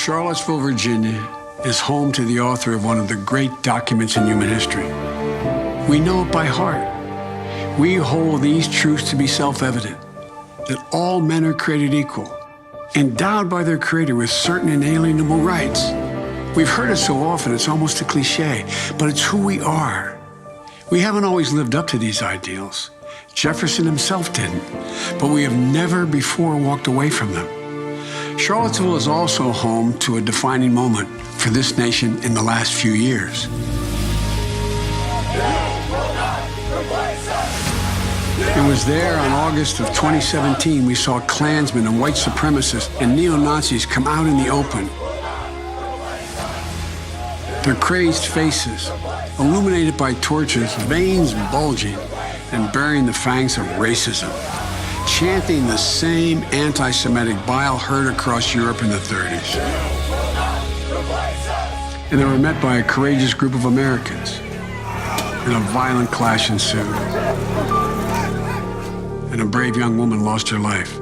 Charlottesville, Virginia is home to the author of one of the great documents in human history. We know it by heart. We hold these truths to be self-evident, that all men are created equal, endowed by their Creator with certain inalienable rights. We've heard it so often, it's almost a cliche, but it's who we are. We haven't always lived up to these ideals. Jefferson himself didn't, but we have never before walked away from them. Charlottesville is also home to a defining moment for this nation in the last few years. It was there on August of 2017 we saw Klansmen and white supremacists and neo-Nazis come out in the open. Their crazed faces, illuminated by torches, veins bulging and bearing the fangs of racism, chanting the same anti-Semitic bile heard across Europe in the 30s. And they were met by a courageous group of Americans, and a violent clash ensued. And a brave young woman lost her life.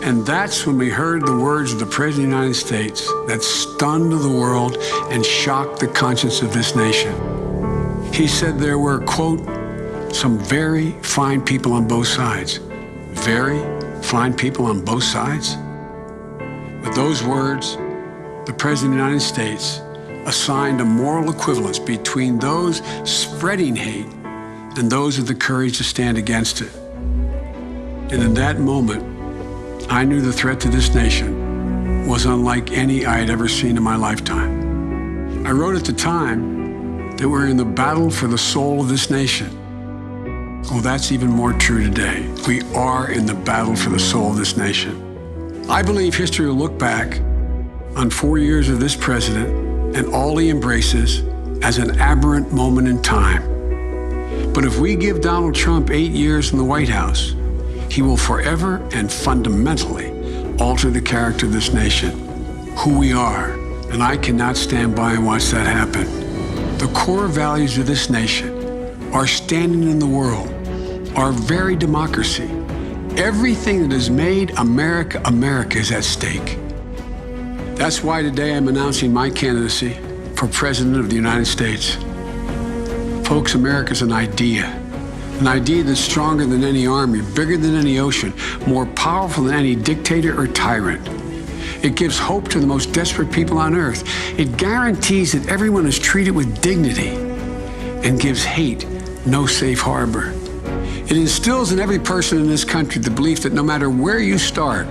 And that's when we heard the words of the President of the United States that stunned the world and shocked the conscience of this nation. He said there were, quote, some very fine people on both sides. Very fine people on both sides? With those words, the President of the United States assigned a moral equivalence between those spreading hate and those with the courage to stand against it. And in that moment, I knew the threat to this nation was unlike any I had ever seen in my lifetime. I wrote at the time that we're in the battle for the soul of this nation. Well, that's even more true today. We are in the battle for the soul of this nation. I believe history will look back on 4 years of this president and all he embraces as an aberrant moment in time. But if we give Donald Trump 8 years in the White House, he will forever and fundamentally alter the character of this nation, who we are, and I cannot stand by and watch that happen. The core values of this nation, our standing in the world, our very democracy, everything that has made America America is at stake. That's why today I'm announcing my candidacy for President of the United States. Folks, America's an idea that's stronger than any army, bigger than any ocean, more powerful than any dictator or tyrant. It gives hope to the most desperate people on earth. It guarantees that everyone is treated with dignity and gives hate no safe harbor. It instills in every person in this country the belief that no matter where you start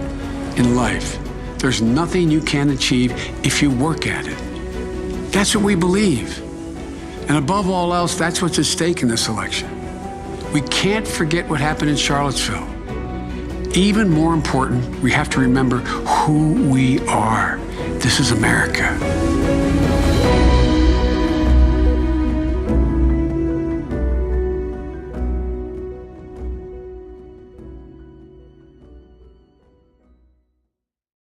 in life, there's nothing you can't achieve if you work at it. That's what we believe. And above all else, that's what's at stake in this election. We can't forget what happened in Charlottesville. Even more important, we have to remember who we are. This is America.